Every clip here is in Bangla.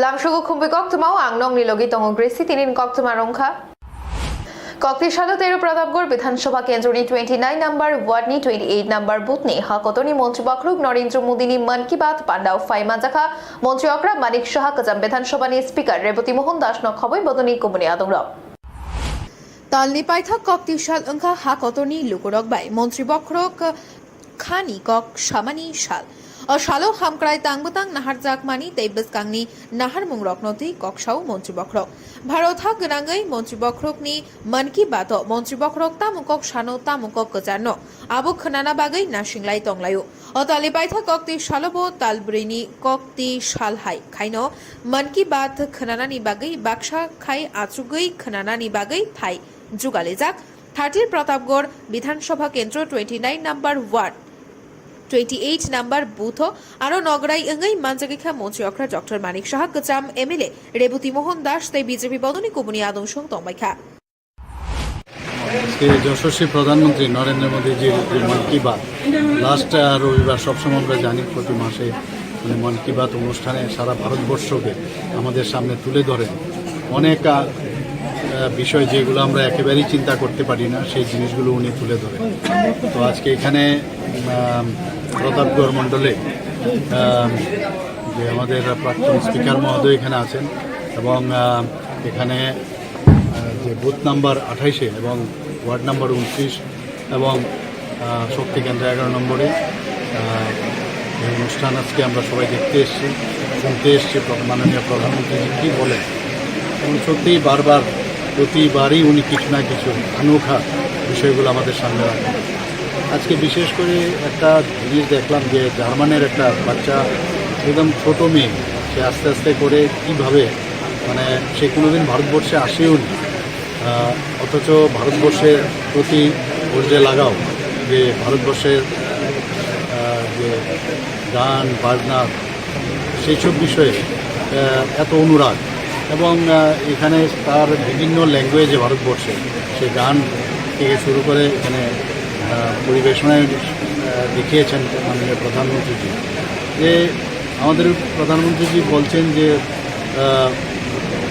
Lamshugu khumbi koktumau angnong nilogi tongo gresi tinin koktuma rongkha কক্তিয়াশাল 13 Pratapgarh বিধানসভা কেন্দ্রনি 29 নম্বর ওয়ার্ডনি 28 নম্বর বুথনি হাকতনি মন্ত্রী বখরুক নরেন্দ্র মোদিনি মন কি বাত পান্ডাও ফাইমা জাখা মন্ত্রী অকরা মানিক সাহা কজাম বিধানসভানি স্পিকার রেবতী মোহন দাস নখবই বদনি কুমনি আদংর তালনি পাইথাক কক্তিয়াশাল ওংখা হাকতনি লুকুরকবাই মন্ত্রী বখরুক খানি কক সামানি শাল শালো হামক্রাই তাংবতাং নাহার জাকমানি তেইবস কাংনি নাহার মুংরকনতি ককসাও মন্ত্রী বখরক ভারত হাক গনাঙ্গই মন্ত্রী বখরকনি মন কি বাত মন্ত্রী বখরক তামুকক সানো তামুকক গজানো আবু খনানা বাগৈ নাসিংলাই তংলায়ু অতালি পাইথা কক্তি শালবো তালব্রিনি কক্তি শালহাই খাইনো মন কি বাত খনানানি বাগৈ বাক্সা খাই আচুগৈ খনানানি বাগৈ থাই जुगाले जाक 30 प्रतापगढ़ विधानसभा केंद्र 29 नंबर वार्ड 28 नंबर बूथ और नगराई अंगई मानजागिखा मंत्री अखरा डॉक्टर मानिक साहा गजाम एमएलए रेबती मोहन दास तै बीजेपी बदनी कुमनी आदमसं तंबाइखा যশস্বী প্রধানমন্ত্রী নরেন্দ্র মোদীজির মন কি বাত লাস্ট রবিবার সবসময় আমরা জানি প্রতি মাসে মন কি বাত অনুষ্ঠানে সারা ভারতবর্ষকে আমাদের সামনে তুলে ধরেন অনেক বিষয় যেগুলো আমরা একেবারেই চিন্তা করতে পারি না সেই জিনিসগুলো উনি তুলে ধরেন। তো আজকে এখানে প্রতাপগড় মণ্ডলে যে আমাদের প্রাক্তন স্পিকার মহোদয় এখানে আছেন এবং এখানে যে বুথ নাম্বার 28 এবং ওয়ার্ড নাম্বার 29 এবং শক্তি কেন্দ্র 11 নম্বরে এই অনুষ্ঠান আজকে আমরা সবাই দেখতে এসেছি, শুনতে এসেছি মাননীয় প্রধানমন্ত্রী কী বলেন। এবং সত্যিই বারবার প্রতিবারই উনি কিছু না কিছু অনোখা বিষয়গুলো আমাদের সামনে রাখেন। আজকে বিশেষ করে একটা জিনিস দেখলাম যে জার্মানের একটা বাচ্চা একদম ছোটো মেয়ে, সে আস্তে আস্তে করে কীভাবে মানে সে কোনোদিন ভারতবর্ষে আসেও নি, অথচ ভারতবর্ষের প্রতি ওর যে লাগাও, যে ভারতবর্ষের যে গান বাজনা সেই সব বিষয়ে এত অনুরাগ এবং এখানে তার বিভিন্ন ল্যাঙ্গুয়েজে ভারতবর্ষে সে গান থেকে শুরু করে এখানে পরিবেশনায় দেখিয়েছেন মাননীয় প্রধানমন্ত্রীজি। যে আমাদের প্রধানমন্ত্রীজি বলছেন যে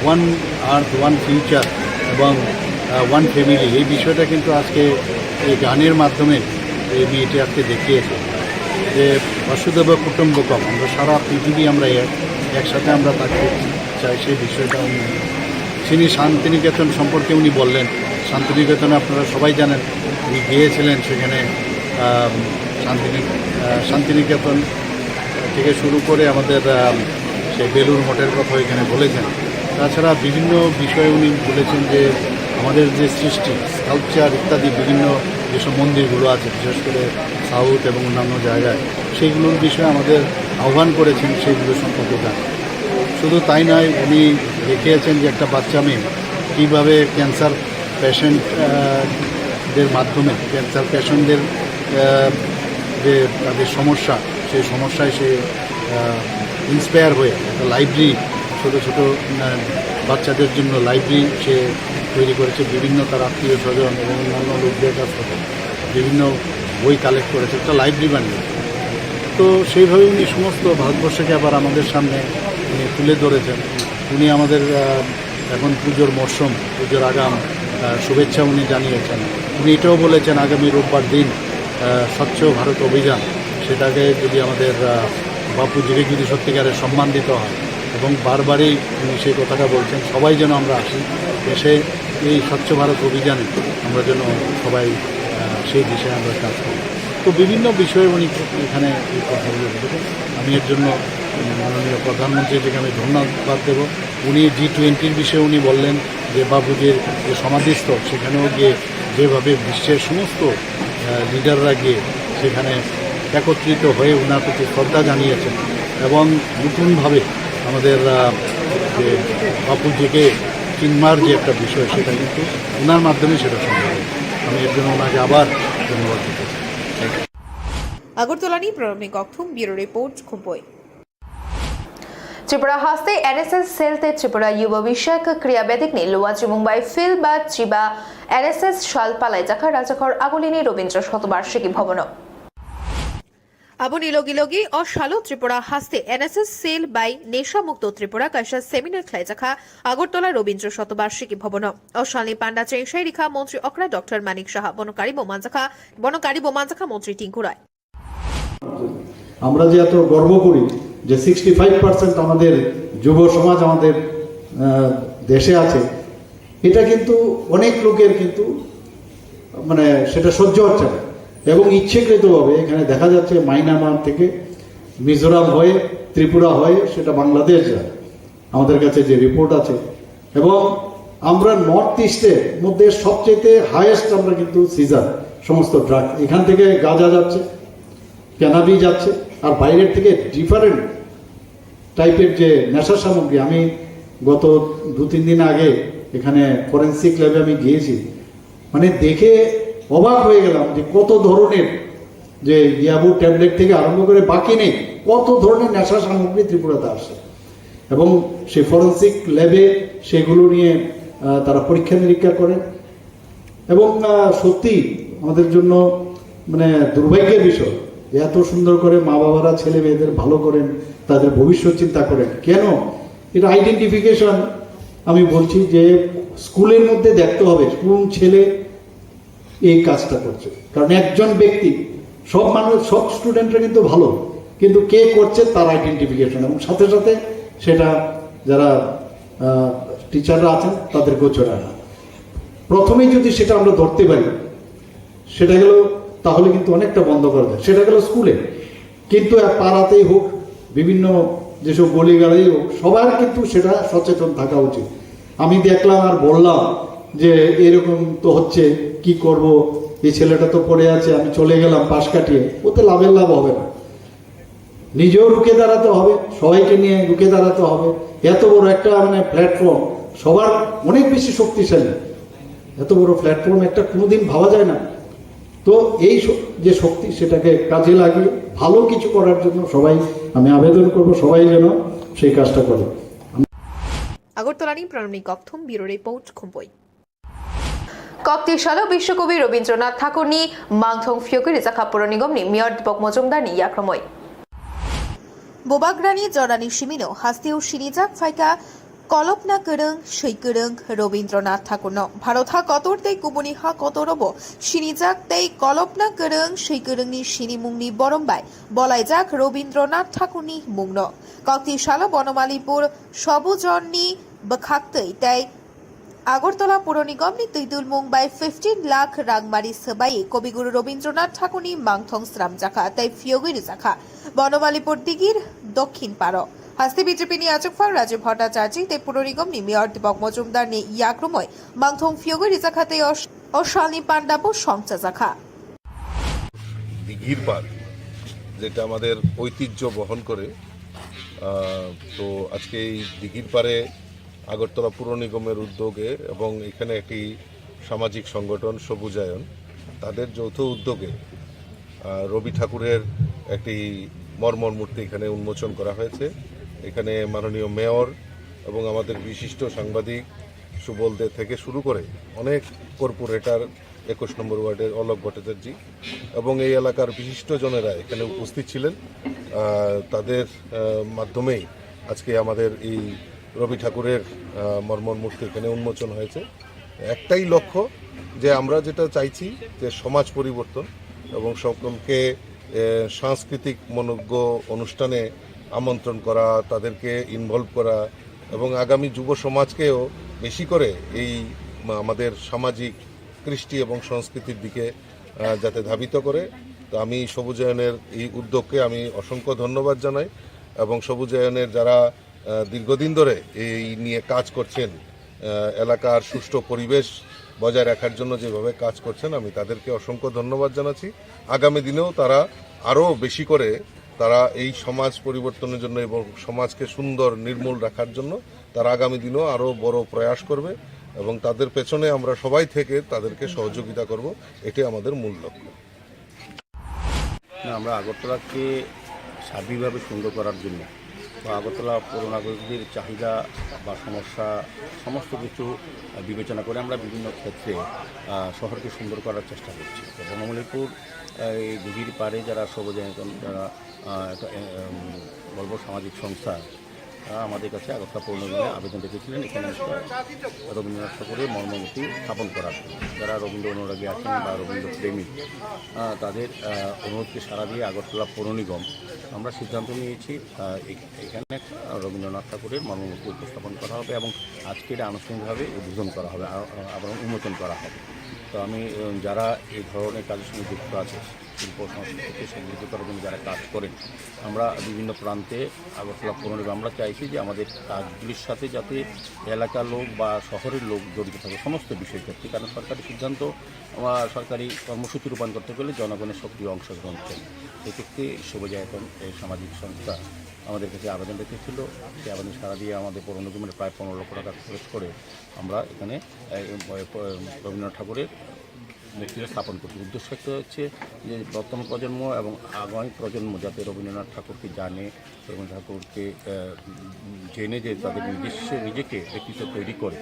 ওয়ান আর্থ ওয়ান ফিউচার এবং ওয়ান ফ্যামিলি, এই বিষয়টা কিন্তু আজকে এই গানের মাধ্যমে এই মেয়েটি আজকে দেখিয়েছে যে বসুধৈব কুটুম্বকম, আমরা সারা পৃথিবী আমরা একসাথে আমরা থাকতে চাই, সেই বিষয়টা উনি তিনি শান্তিনিকেতন সম্পর্কে উনি বললেন। শান্তিনিকেতনে আপনারা সবাই জানেন উনি গিয়েছিলেন, সেখানে শান্তিনিকেতন থেকে শুরু করে আমাদের সেই বেলুড় মঠের কথা এখানে বলেছেন। তাছাড়া বিভিন্ন বিষয়ে উনি বলেছেন যে আমাদের যে সৃষ্টি স্কাল্পচার ইত্যাদি বিভিন্ন যেসব মন্দিরগুলো আছে বিশেষ করে সাউথ এবং অন্যান্য জায়গায়, সেইগুলোর বিষয়ে আমাদের আহ্বান করেছেন সেইগুলো সম্পর্কে জানেন। শুধু তাই নয়, উনি দেখিয়েছেন যে একটা বাচ্চা মেয়ে কীভাবে ক্যান্সার পেশেন্টদের মাধ্যমে ক্যান্সার পেশেন্টদের যে তাদের সমস্যা, সেই সমস্যায় সে ইন্সপায়ার হয়ে একটা লাইব্রেরি, ছোটো ছোটো বাচ্চাদের জন্য লাইব্রেরি সে তৈরি করেছে। বিভিন্ন তার আত্মীয় স্বজন এবং অন্যান্য লোকদের কাছ থেকে বিভিন্ন বই কালেক্ট করেছে, একটা লাইব্রেরি বানিয়েছে। তো সেইভাবে উনি সমস্ত ভারতবর্ষকে আবার আমাদের সামনে তুলে ধরেছেন। উনি আমাদের এখন পুজোর মরশুম, পুজোর আগাম শুভেচ্ছা উনি জানিয়েছেন। উনি এটাও বলেছেন আগামী রোববার দিন স্বচ্ছ ভারত অভিযান, সেটাকে যদি আমাদের বাপুজিকে যদি সত্যিকারের সম্মান দিতে হয় এবং বারবারই উনি সেই কথাটা বলছেন সবাই যেন আমরা আসি, এসে এই স্বচ্ছ ভারত অভিযানে আমরা যেন সবাই সেই দিশায় আমরা কাজ করি। তো বিভিন্ন বিষয়ে উনি এখানে এই কথাগুলো বলেছেন। আমি এর জন্য মাননীয় প্রধানমন্ত্রীজিকে আমি ধন্যবাদ দেব। উনি G20 বিষয়ে উনি বললেন যে বাপুজির যে সমাধিস্থল সেখানেও গিয়ে যেভাবে বিশ্বের সমস্ত লিডাররা গিয়ে সেখানে একত্রিত হয়ে ওনার প্রতি শ্রদ্ধা জানিয়েছেন এবং নতুনভাবে আমাদের যে বাপুজিকে চিনবার যে একটা বিষয়, সেটা কিন্তু ওনার মাধ্যমে সেটা সম্ভব। আমি এর জন্য ওনাকে আবার ধন্যবাদ দিতে চাই। আগরতলানি প্রণবনী কক্থুম ব্যুরো রিপোর্ট খুম্পই त्रिपुरा हस्ते एनएसएस सेलते त्रिपुरा युवा विषयक क्रियावेदिकनि लुवाची मुंबई फिल बा त्रिबा एनएसएस शाल पालाई जाखा राजाखर आगुलिनी रवींद्र शतबार्षिकी भवन Abo nilogi o shalo Tripura haste NSS cell বাই নেশামুক্ত ত্রিপুরা কাশা সেমিনার খাইজাখা আগরতলা রবীন্দ্র শতবার্ষিকী ভবন ও শালি পান্ডা চেংশাই রেখা মন্ত্রী অকরা ডক্টর মানিক সাহা বনকারী বোমানজাখা মন্ত্রী টিঙ্কু রায়। আমরা যে এত গর্ব করি যে 65% আমাদের যুব সমাজ আমাদের দেশে আছে, এটা কিন্তু অনেক লোকের কিন্তু মানে সেটা সহ্য হচ্ছে না এবং ইচ্ছেকৃতভাবে এখানে দেখা যাচ্ছে মায়ানমার থেকে মিজোরাম হয়ে ত্রিপুরা হয়ে সেটা বাংলাদেশ যায় আমাদের কাছে যে রিপোর্ট আছে। এবং আমরা নর্থ ইস্টের মধ্যে সবচেয়ে হাইয়েস্ট আমরা কিন্তু সিজার সমস্ত ড্রাগ এখান থেকে গাঁজা যাচ্ছে, ক্যানাবি যাচ্ছে, আর বাইরের থেকে ডিফারেন্ট টাইপের যে নেশা সামগ্রী। আমি গত 2-3 দিন আগে এখানে ফরেন্সিক ল্যাবে আমি গিয়েছি, মানে দেখে অবাক হয়ে গেলাম যে কত ধরনের যে ইয়াবু ট্যাবলেট থেকে আরম্ভ করে বাকি নেই কত ধরনের নেশা সামগ্রী ত্রিপুরাতে আসে এবং সেই ফরেন্সিক ল্যাবে সেগুলো নিয়ে তারা পরীক্ষা নিরীক্ষা করে। এবং সত্যি আমাদের জন্য মানে দুর্ভাগ্যের বিষয় এত সুন্দর করে মা বাবারা ছেলে মেয়েদের ভালো করেন, তাদের ভবিষ্যৎ চিন্তা করেন। কেন এটা আইডেন্টিফিকেশন আমি বলছি যে স্কুলের মধ্যে দেখতে হবে কোন ছেলে এই কাজটা করছে, কারণ একজন ব্যক্তি সব মানুষ সব স্টুডেন্টরা কিন্তু ভালো, কিন্তু কে করছে তার আইডেন্টিফিকেশন এবং সাথে সাথে সেটা যারা টিচাররা আছেন তাদেরকেও চলে না। প্রথমেই যদি সেটা আমরা ধরতে পারি সেটা গেল তাহলে কিন্তু অনেকটা বন্ধ করা যায়। সেটা গেল স্কুলে, কিন্তু পাড়াতেই হোক বিভিন্ন যেসব গলিগাড়াই হোক সবার কিন্তু সেটা সচেতন থাকা উচিত। আমি দেখলাম আর বললাম যে এরকম তো হচ্ছে কি করব, এই ছেলেটা তো পড়ে আছে আমি চলে গেলাম পাশ কাটিয়ে, ওতে লাভের লাভ হবে না। নিজেও রুখে দাঁড়াতে হবে, সবাইকে নিয়ে রুখে দাঁড়াতে হবে। এত বড় একটা মানে প্ল্যাটফর্ম সবার অনেক বেশি শক্তিশালী, এত বড় প্ল্যাটফর্ম একটা কোনোদিন ভাবা যায় না। তো এই যে শক্তি সেটাকে কাজে লাগিয়ে ভালো কিছু করার জন্য সবাই আমি আবেদন করব সবাই যেন সেই কাজটা করে। আগরতলানি প্রণমী ককথম ব্যুরো রিপোর্ট খুম্বই। কক্তিশাল বিশ্বকবি রবীন্দ্রনাথ ঠাকুরনি মাংথং ফিয়োকে রিজাখা পুর নিগমনি মেয়র দীপক মজুমদারনি ইয়াক্রময় বোবাগ্রানি জরানি সিমিনো হাস্তিও সিনিজাক ফাইকা কল্পনা করং সৈকরং রবীন্দ্রনাথ ঠাকুরন ভারত হা কতর তেই কুবনি হা কতরব সিনিজাক তেই কল্পনা করং সৈকরংনি সিনি মুংনি বরমবাই বলাইজাক রবীন্দ্রনাথ ঠাকুরনি মুংন কক্তিশাল বনমালীপুর সবুজরনি বখাক্তই তাই আগরতলা পুর নিগমনি তৈতুল মুম্বাই 15 লাখ রাংমারি সবাই কবিগুরু রবীন্দ্রনাথ ঠাকুরনি মাংথং শ্রাম জাখা তাই ফিয়োগির জাখা বনমালীপুর দিগির দক্ষিণ পাড় হাস্তে বিজেপি নিয়াচকফার রাজীব ভট্টাচার্য তাই পুর নিগমনি মেয়র দীপক মজুমদার নি ইয়াক্রময় মাংথং ফিয়োগির জাখাতে অশালনি পান্ডাবো সংচা জাখা দিঘির পাড় যেটা আমাদের ঐতিহ্য বহন করে। তো আজকে এই দিঘির পাড়ে আগরতলা পুর নিগমের উদ্যোগে এবং এখানে একটি সামাজিক সংগঠন সবুজায়ন তাদের যৌথ উদ্যোগে রবি ঠাকুরের একটি মর্মর মূর্তি এখানে উন্মোচন করা হয়েছে। এখানে মাননীয় মেয়র এবং আমাদের বিশিষ্ট সাংবাদিক সুবল দে থেকে শুরু করে অনেক কর্পোরেটর 21 নম্বর ওয়ার্ডের অলোক ভট্টাচার্য এবং এই এলাকার বিশিষ্টজনেরা এখানে উপস্থিত ছিলেন। তাদের মাধ্যমেই আজকে আমাদের এই রবি ঠাকুরের মর্মর মূর্তি এখানে উন্মোচন হয়েছে। একটাই লক্ষ্য যে আমরা যেটা চাইছি যে সমাজ পরিবর্তন এবং সকলকে সাংস্কৃতিক মনোজ্ঞ অনুষ্ঠানে আমন্ত্রণ করা, তাদেরকে ইনভলভ করা এবং আগামী যুব সমাজকেও বেশি করে এই আমাদের সামাজিক কৃষ্টি এবং সংস্কৃতির দিকে যাতে ধাবিত করে। তো আমি সবুজায়নের এই উদ্যোগকে আমি অসংখ্য ধন্যবাদ জানাই এবং সবুজায়নের যারা দীর্ঘদিন ধরে এই নিয়ে কাজ করছেন, এলাকার সুষ্ঠু পরিবেশ বজায় রাখার জন্য যেভাবে কাজ করছেন আমি তাদেরকে অসংখ্য ধন্যবাদ জানাচ্ছি। আগামী দিনেও তারা আরও বেশি করে তারা এই সমাজ পরিবর্তনের জন্য এবং সমাজকে সুন্দর নির্মূল রাখার জন্য তারা আগামী দিনেও আরও বড় প্রয়াস করবে এবং তাদের পেছনে আমরা সবাই থেকে তাদেরকে সহযোগিতা করব, এটি আমাদের মূল লক্ষ্য। আমরা আগরতলাকে সার্বিকভাবে সুন্দর করার জন্য তো আগরতলা পৌর নাগরিকদের চাহিদা বা সমস্যা সমস্ত কিছু বিবেচনা করে আমরা বিভিন্ন ক্ষেত্রে শহরকে সুন্দর করার চেষ্টা করছি। তো বনমালীপুর এই দিঘির পাড়ে যারা সবুজায়তন যারা বলব সামাজিক সংস্থা আমাদের কাছে আগরতলা পৌর নিগমে আবেদন রেখেছিলেন এখানে রবীন্দ্রনাথ ঠাকুরের মর্মমূর্তি স্থাপন করার জন্য। যারা রবীন্দ্র অনুরাগী আছেন বা রবীন্দ্র প্রেমিক তাদের অনুরোধকে সাড়া দিয়ে আগরতলা পৌর নিগম আমরা সিদ্ধান্ত নিয়েছি এখানে রবীন্দ্রনাথ ঠাকুরের মর্মমূর্তি উপস্থাপন করা হবে এবং আজকে এটা আনুষ্ঠানিকভাবে উদ্বোধন করা হবে আবার উন্মোচন করা হবে। তো আমি যারা এই ধরনের কাজের সঙ্গে যুক্ত আছে শিল্প সংস্কৃতিকে সমৃদ্ধ করার জন্য যারা কাজ করেন আমরা বিভিন্ন প্রান্তে আগরতলা পৌর নিগম আমরা চাইছি যে আমাদের কাজগুলির সাথে যাতে এলাকার লোক বা শহরের লোক জড়িত থাকে সমস্ত বিষয় ক্ষেত্রে, কারণ সরকারি সিদ্ধান্ত সরকারি কর্মসূচি রূপায়ণ করতে গেলে জনগণের সক্রিয় অংশগ্রহণ চাই। সেক্ষেত্রে সবুজায়তন এই সামাজিক সংস্থা আমাদের কাছে আবেদন রেখেছিল। সেই আবেদন সাড়া দিয়ে আমাদের পৌর নিগমের প্রায় 15 লক্ষ টাকা খরচ করে আমরা এখানে রবীন্দ্রনাথ ঠাকুরের মূর্তিটা স্থাপন করছি। উদ্দেশ্য একটা হচ্ছে যে বর্তমান প্রজন্ম এবং আগামী প্রজন্ম যাতে রবীন্দ্রনাথ ঠাকুরকে জানে, রবীন্দ্রনাথ ঠাকুরকে জেনে যে তাদের নিজেকে ব্যক্তিত্ব তৈরি করে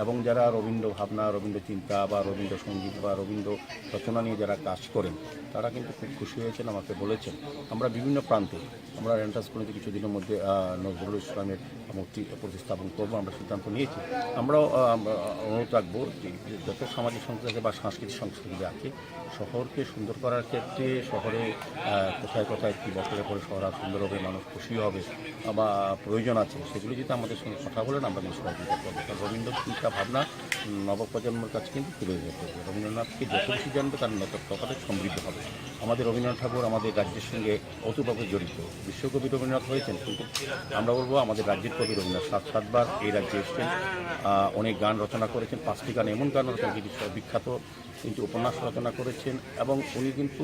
এবং যারা রবীন্দ্র ভাবনা, রবীন্দ্র চিন্তা বা রবীন্দ্র সঙ্গীত বা রবীন্দ্র রচনা নিয়ে যারা কাজ করেন তারা কিন্তু খুব খুশি হয়েছেন, আমাকে বলেছেন। আমরা বিভিন্ন প্রান্তে আমরা রেন্টাস কলেজে কিছুদিনের মধ্যে নজরুল ইসলামের মূর্তি প্রতিস্থাপন করবো আমরা সিদ্ধান্ত নিয়েছি। আমরাও অনুরোধ রাখবো যে যত সামাজিক সংস্থা আছে বা সাংস্কৃতিক সংস্কৃতি আছে শহরকে সুন্দর করার ক্ষেত্রে শহরে কোথায় কোথায় কী বছরের পরে শহর আর সুন্দর হবে, মানুষ খুশি হবে বা প্রয়োজন আছে সেগুলি যদি আমাদের সঙ্গে কথা বলেন আমরা কিন্তু সহযোগিতা করবো। কারণ রবীন্দ্র চিন্তা ভাবনা নবপ্রজন্মের কাছে কিন্তু তুলে যেতে হবে। রবীন্দ্রনাথকে যত বেশি জানবে তার ততটাই সমৃদ্ধ হবে। আমাদের রবীন্দ্রনাথ ঠাকুর আমাদের রাজ্যের সঙ্গে অতুভাবে জড়িত। বিশ্বকবি রবীন্দ্রনাথ হয়েছেন, কিন্তু আমরা বলবো আমাদের রাজ্যের কবি রবীন্দ্রনাথ 7বার এই রাজ্যে এসছেন, অনেক গান রচনা করেছেন, 5টি গান এমন গান রচনা বিখ্যাত, কিন্তু উপন্যাস রচনা করেছেন এবং উনি কিন্তু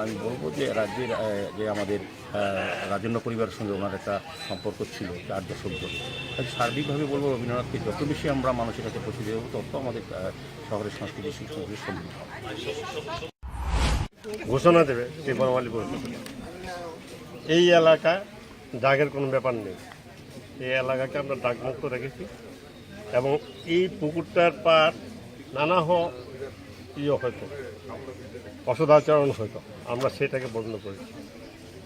আমি বলবো যে রাজ্যের যে আমাদের রাজন্য পরিবারের সঙ্গে ওনার একটা সম্পর্ক ছিল 4 দশক ধরে। সার্বিকভাবে বলবো রবীন্দ্রনাথকে যত বেশি আমরা মানুষের কাছে পৌঁছে দেবো তত আমাদের শহরের সংস্কৃতি সংস্কৃতি সমৃদ্ধ হবে। ঘোষণা দেবে সেই বনমালীপুর এই এলাকা দাগের কোনো ব্যাপার নেই। এই এলাকাকে আমরা দাগমুক্ত রেখেছি এবং এই পুকুরটার পার নানা হয়তো অসদাচরণ হয়তো আমরা সেটাকে বন্ধ করেছি।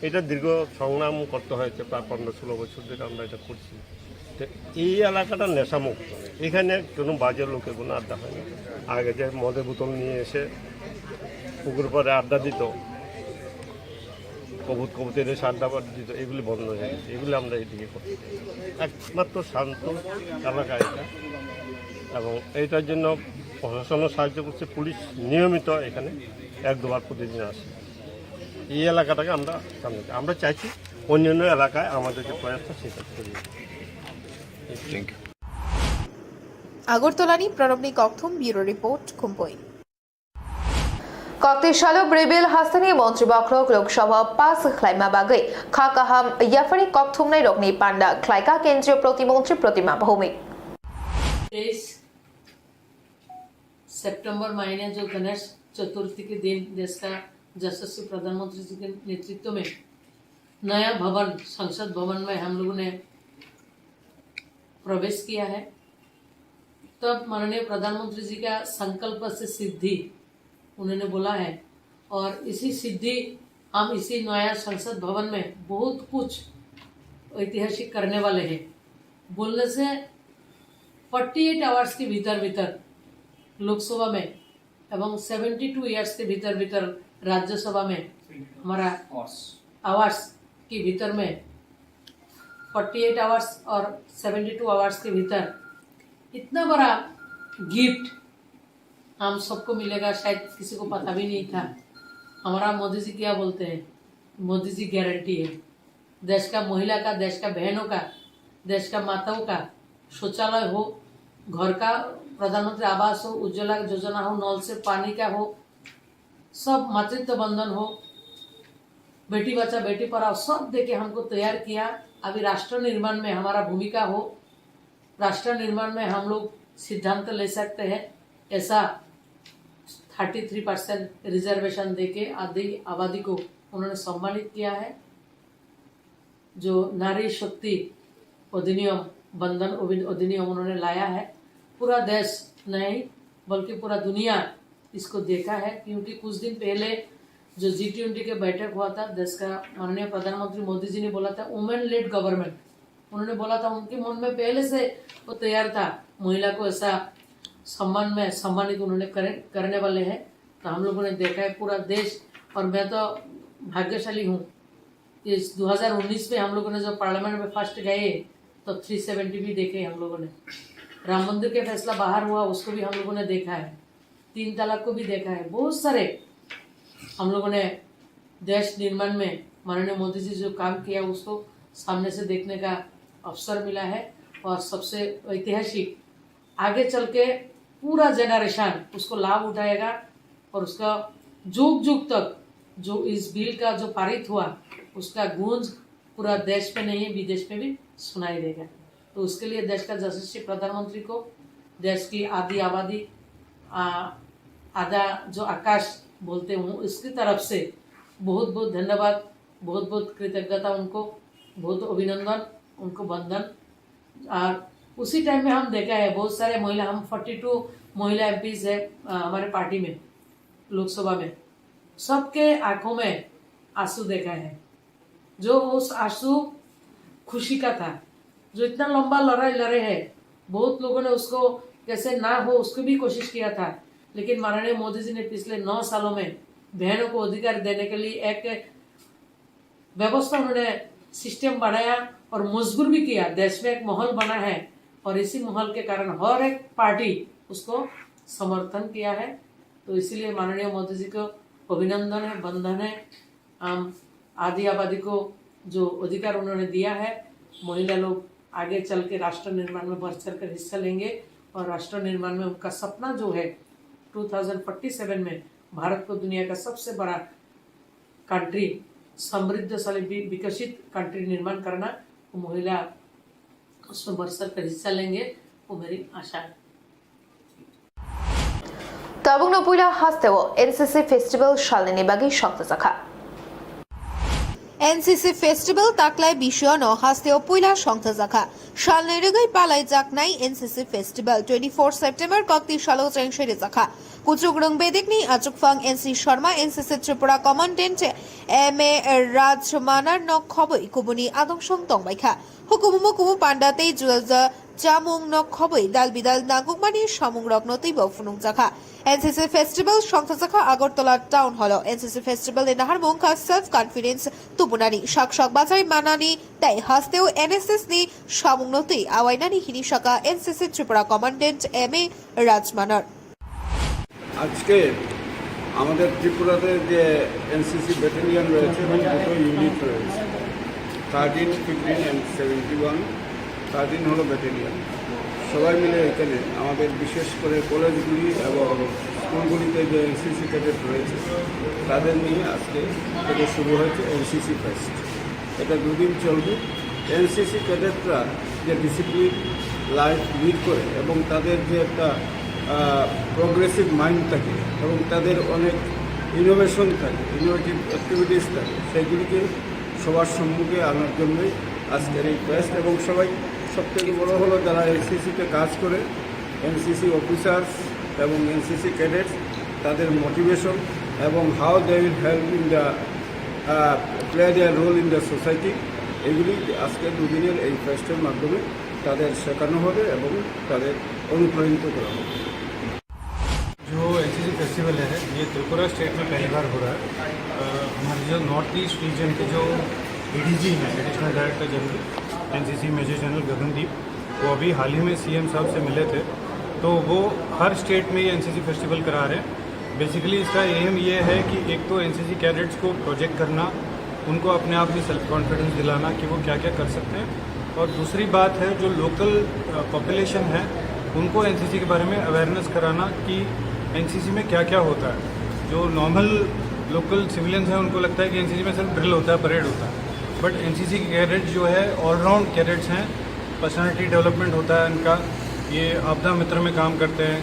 এটা দীর্ঘ সংগ্রাম করতে হয়েছে, প্রায় 15-16 বছর ধরে আমরা এটা করছি। তো এই এলাকাটা নেশামুক্ত, এখানে কোনো বাজে লোকের কোনো আড্ডা হয় না। আগে যে মদের বোতল নিয়ে এসে পুকুর পরে আড্ডা দিত, কবুতর এসে আড্ডা দিত, এগুলি বন্ধ হয়ে গেছে। এগুলি আমরা এদিকে করতে একমাত্র শান্ত এলাকা এটা, এবং এইটার জন্য প্রশাসনও সাহায্য করছে। পুলিশ নিয়মিত এখানে 1-2 বার প্রতিদিন আসে। এই এলাকাটাকে আমরা চাইছি অন্যান্য এলাকায় আমাদের যে প্রয়াসটা সেটা করি। আগরতলানি প্রণবনী ককথুম, ব্যুরো রিপোর্ট, খুম্পই। Koktisalo Bribil Hasani Montrebakrok Lok Sabha Pas Khlaima Bagri Khakaham Yafari Kokthumnai Rokni Panda Khlaika Kendriyo Protimantri Protima Bhumi 23 सितंबर महीने जो गणेश चतुर्थी के दिन देश का यशस्वी प्रधानमंत्री जी के नेतृत्व में नया भवन संसद भवन में हम लोगों ने प्रवेश किया है। तब माननीय प्रधानमंत्री जी का संकल्प से सिद्धि उन्होंने बोला है और इसी सिद्धि हम इसी नया संसद भवन में बहुत कुछ ऐतिहासिक करने वाले हैं। बोलने से 48 आवर्स के भीतर लोकसभा में एवं 72 इयर्स के भीतर राज्यसभा में हमारा आवर्स के भीतर में 48 आवर्स और 72 आवर्स के भीतर इतना बड़ा गिफ्ट हम सबको मिलेगा, शायद किसी को पता भी नहीं था। हमारा मोदी जी क्या बोलते हैं, मोदी जी गारंटी है। देश का महिला का, देश का बहनों का, देश का माताओं का शौचालय हो, घर का प्रधानमंत्री आवास हो, उज्ज्वला योजना हो, नल से पानी का हो, सब मातृत्व बंधन हो, बेटी बचा बेटी पढ़ाओ, सब देके हमको तैयार किया। अभी राष्ट्र निर्माण में हमारा भूमिका हो, राष्ट्र निर्माण में हम लोग सिद्धांत ले सकते हैं। ऐसा 33% रिजर्वेशन देके आधी आबादी को उन्होंने सम्मानित किया है। जो नारी शक्ति अधिनियम बंधन अधिनियम उन्होंने लाया है, पूरा देश नहीं बल्कि पूरा दुनिया इसको देखा है। क्योंकि कुछ दिन पहले जो G20 के बैठक हुआ था, देश का माननीय प्रधानमंत्री मोदी जी ने बोला था वुमेन लेड गवर्नमेंट। उन्होंने बोला था उनके मन में पहले से वो तैयार था, महिला को ऐसा सम्मानित उन्होंने करने वाले हैं। तो हम लोगों ने देखा है पूरा देश, और मैं तो भाग्यशाली हूँ। इस 2019 में हम लोगों ने जो पार्लियामेंट में फर्स्ट गए तो 370 भी देखे हम लोगों ने। राम मंदिर के फैसला बाहर हुआ, उसको भी हम लोगों ने देखा है। 3 तलाक को भी देखा है। बहुत सारे हम लोगों ने देश निर्माण में माननीय मोदी जी जो काम किया उसको सामने से देखने का अवसर मिला है। और सबसे ऐतिहासिक, आगे चल के पूरा जनरेशन उसको लाभ उठाएगा और उसका जुग जुग तक जो इस बिल का जो पारित हुआ उसका गूंज पूरा देश में नहीं विदेश में भी सुनाई देगा। तो उसके लिए देश का यशस्वी प्रधानमंत्री को, देश की आधी आबादी, आधा जो आकाश बोलते हूँ, इसकी तरफ से बहुत बहुत धन्यवाद, बहुत बहुत कृतज्ञता उनको, बहुत अभिनंदन, उनको वंदन। और उसी टाइम में हम देखा है बहुत सारे महिला, हम 42 महिला एमपीज है हमारे पार्टी में लोकसभा में, सबके आंखों में आंसू देखा है। जो उस आंसू खुशी का था, जो इतना लंबा लड़ाई लड़े हैं, बहुत लोगों ने उसको कैसे ना हो उसको भी कोशिश किया था। लेकिन माननीय मोदी जी ने पिछले 9 सालों में बहनों को अधिकार देने के लिए एक व्यवस्था उन्होंने सिस्टम बनाया और मजबूर भी किया। देश में एक माहौल बना है और इसी माहौल के कारण हर एक पार्टी उसको समर्थन किया है। तो इसीलिए माननीय मोदी जी को अभिनंदन है, वंदन है। आधी आबादी को जो अधिकार उन्होंने दिया है, महिला लोग आगे चल के राष्ट्र निर्माण में बढ़ चढ़ कर हिस्सा लेंगे और राष्ट्र निर्माण में उनका सपना जो है 2047 में भारत को दुनिया का सबसे बड़ा कंट्री, समृद्धशाली विकसित कंट्री निर्माण करना, वो महिला उसमें बढ़ चढ़ कर हिस्सा लेंगे, वो मेरी आशा है। ताबुक नपुला हास्तेव एनसीसी फेस्टिवल शालिनी बागी शक्त जाखा एनसीसी फेस्टिवल ताकलाय बिशय न हास्तेव पुइला शक्त जाखा शालनै रगै पालाय जाकनाय एनसीसी फेस्टिवल 24 सेप्टेम्बर कक्ति शालो चेंगशेरि जाखा कुचुक रंग बेदिकनि आचुकफां NC Sharma NCC Tripura commandant M A Rajmanar न खबै कुबुनि आदंसं तंबायखा हुकुमु कुमु पान्डाते जुलजा जामुं न खबै दाल बिदाल नागुकमानि सामुं रत्नतै बफुनुं जाखा एनसीसी फेस्टिवल संस्थाजाखा Agartala town hall NCC festival इन हारमुंखा सेल्फ कॉन्फिडेंस तुबुनानि शाक बाजाय मानानि ताई हास्तेव एनएसएस नि सामुंनतै आवायनानि हिनिशाका NCC Tripura commandant M A Rajmanar আজকে আমাদের ত্রিপুরাতে যে এনসিসি ব্যাটালিয়ন রয়েছে এবং দুটো ইউনিট রয়েছে 13, 15 and 71। 13 হলো ব্যাটালিয়ন। সবাই মিলে এখানে আমাদের বিশেষ করে কলেজগুলি এবং স্কুলগুলিতে যে এনসিসি ক্যাডেট রয়েছে তাদের নিয়ে আজকে থেকে শুরু হয়েছে এনসিসি ফেস্ট। এটা 2 দিন চলবে। এনসিসি ক্যাডেটরা যে ডিসিপ্লিন লাইফ লিড করে এবং তাদের যে একটা প্রোগ্রেসিভ মাইন্ড থাকে এবং তাদের অনেক ইনোভেশন থাকে, ইনোভেটিভ অ্যাক্টিভিটিস থাকে, সেইগুলিকে সবার সম্মুখে আনার জন্যই আজকের এই ফেস্ট। এবং সবাই সবথেকে বড় হলো যারা এনসিসিতে কাজ করে, এনসিসি অফিসার্স এবং এনসিসি ক্যাডেটস, তাদের মোটিভেশন এবং how they will help in the play their role in the society, এগুলি আজকে 2 দিনের এই ফেস্টের মাধ্যমে তাদের শেখানো হবে এবং তাদের অনুপ্রাণিত করা হবে। जो एनसीसी फेस्टिवल है ये त्रिपुरा स्टेट में पहली बार हो रहा है। हमारे जो नॉर्थ ईस्ट रीजन के जो एडीजी हैं, additional director general NCC major general Gagandeep, वो अभी हाल ही में सीएम साहब से मिले थे, तो वो हर स्टेट में ये एनसीसी फेस्टिवल करा रहे हैं। बेसिकली इसका एम ये है कि एक तो एनसीसी कैडेट्स को प्रोजेक्ट करना, उनको अपने आप में सेल्फ कॉन्फिडेंस दिलाना कि वो क्या क्या कर सकते हैं, और दूसरी बात है जो लोकल पॉपुलेशन है उनको एनसीसी के बारे में अवेयरनेस कराना कि एनसीसी में क्या क्या होता है। जो नॉर्मल लोकल सिविलियंस हैं उनको लगता है कि एनसीसी में सिर्फ ड्रिल होता है, परेड होता है, बट एनसीसी के कैडेट्स जो है ऑलराउंड कैडेट्स हैं। पर्सनालिटी डेवलपमेंट होता है इनका, ये आपदा मित्र में काम करते हैं,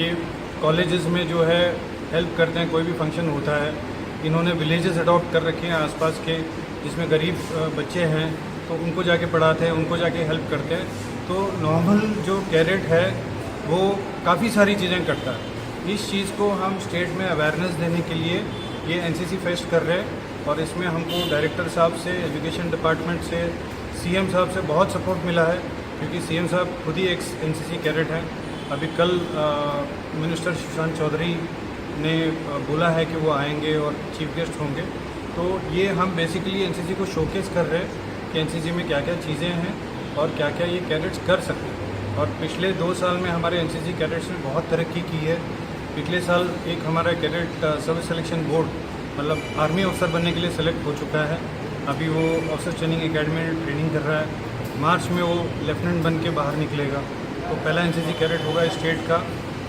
ये कॉलेजेस में जो है हेल्प करते हैं, कोई भी फंक्शन होता है। इन्होंने विलेजेस अडॉप्ट कर रखे हैं आसपास के, जिसमें गरीब बच्चे हैं तो उनको जाके पढ़ाते हैं, उनको जाके हेल्प करते हैं। तो नॉर्मल जो कैडेट है वो काफ़ी सारी चीज़ें करता है। इस चीज़ को हम स्टेट में अवेयरनेस देने के लिए ये एनसीसी फेस्ट कर रहे हैं और इसमें हमको डायरेक्टर साहब से, एजुकेशन डिपार्टमेंट से, सीएम साहब से बहुत सपोर्ट मिला है, क्योंकि सीएम साहब खुद ही एक एनसीसी कैडेट हैं। अभी कल मिनिस्टर सुशांत चौधरी ने बोला है कि वो आएंगे और चीफ गेस्ट होंगे। तो ये हम बेसिकली एनसीसी को शोकेस कर रहे हैं कि एनसीसी में क्या क्या चीज़ें हैं और क्या क्या ये कैडेट्स कर सकते हैं। और पिछले 2 साल में हमारे एनसीसी कैडेट्स ने बहुत तरक्की की है। पिछले साल एक हमारा कैडेट सर्विस सिलेक्शन बोर्ड मतलब आर्मी अफसर बनने के लिए सेलेक्ट हो चुका है। अभी वो अफसर ट्रेनिंग एकेडमी में ट्रेनिंग कर रहा है। मार्च में वो लेफ्टिनेंट बन के बाहर निकलेगा। तो पहला एनसीसी कैडेट होगा स्टेट का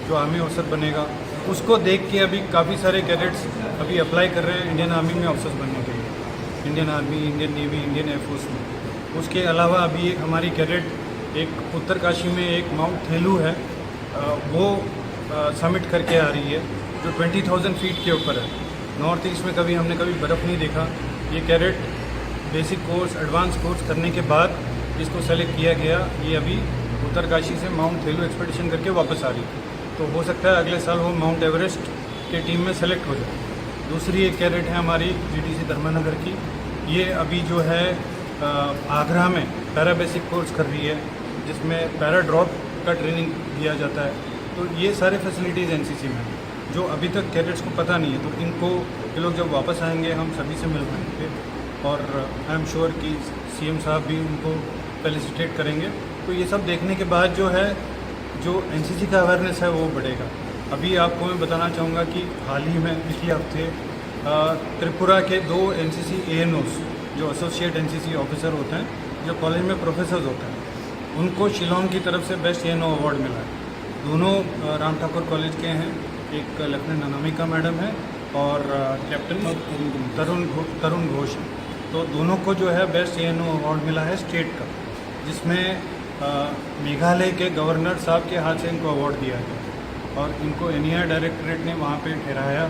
जो आर्मी अफसर बनेगा। उसको देख के अभी काफ़ी सारे कैडेट्स अभी अप्लाई कर रहे हैं इंडियन आर्मी में अफसर बनने के लिए, Indian army, Indian navy, Indian air force में। उसके अलावा अभी एक हमारी कैडेट एक उत्तरकाशी में एक माउंट थेलू है वो समिट करके आ रही है जो 20,000 फीट के ऊपर है। नॉर्थ ईस्ट में हमने कभी बर्फ़ नहीं देखा। ये cadet basic course, advance course करने के बाद इसको सेलेक्ट किया गया। ये अभी उत्तरकाशी से माउंट थेलू एक्सपेडिशन करके वापस आ रही है। तो हो सकता है अगले साल वो माउंट एवरेस्ट के टीम में सेलेक्ट हो जाए। दूसरी एक कैडेट है हमारी जीटीसी धर्मानगर की। ये अभी जो है आगरा में पैरा बेसिक कोर्स कर रही है, जिसमें पैरा ड्रॉप का ट्रेनिंग दिया जाता है। तो ये सारे फैसिलिटीज़ एनसीसी में जो अभी तक कैडेट्स को पता नहीं है। तो इनको ये लोग जब वापस आएंगे हम सभी से मिल पाएंगे और आई एम श्योर कि सीएम साहब भी उनको फेलिसिटेट करेंगे। तो ये सब देखने के बाद जो है जो एनसीसी का अवेयरनेस है वो बढ़ेगा। अभी आपको मैं बताना चाहूँगा कि हाल ही में पिछले हफ्ते त्रिपुरा के 2 एनसीसी एएनओस जो एसोसिएट एनसीसी ऑफिसर होते हैं, जो कॉलेज में प्रोफेसर होते हैं, उनको शिलोंग की तरफ से बेस्ट एएनओ अवार्ड मिला है। दोनों राम ठाकुर कॉलेज के हैं। एक लेफ्टिनेंट अनामिका मैडम है और कैप्टन तरुण घोष है। तो दोनों को जो है बेस्ट एएनओ अवार्ड मिला है स्टेट का, जिसमें मेघालय के गवर्नर साहब के हाथ से इनको अवार्ड दिया गया और इनको एनआईआर डायरेक्टरेट ने वहाँ पे ठहराया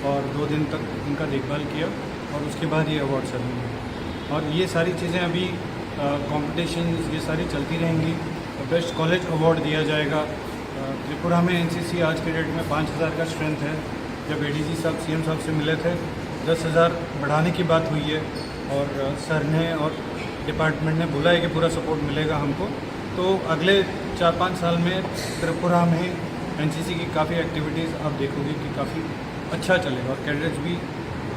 और 2 दिन तक इनका देखभाल किया और उसके बाद ये अवार्ड सेरेमनी हुई। और ये सारी चीज़ें अभी कॉम्पिटिशन ये सारी चलती रहेंगी। बेस्ट कॉलेज अवार्ड दिया जाएगा। त्रिपुरा में एनसीसी आज के डेट में 5,000 का स्ट्रेंथ है। जब एडीजी साहब सीएम साहब से मिले थे 10,000 बढ़ाने की बात हुई है और सर ने और डिपार्टमेंट ने बोला है कि पूरा सपोर्ट मिलेगा हमको। तो अगले 4-5 साल में त्रिपुरा में एनसीसी की काफ़ी एक्टिविटीज़ आप देखोगे कि काफ़ी अच्छा चलेगा और कैडेट्स भी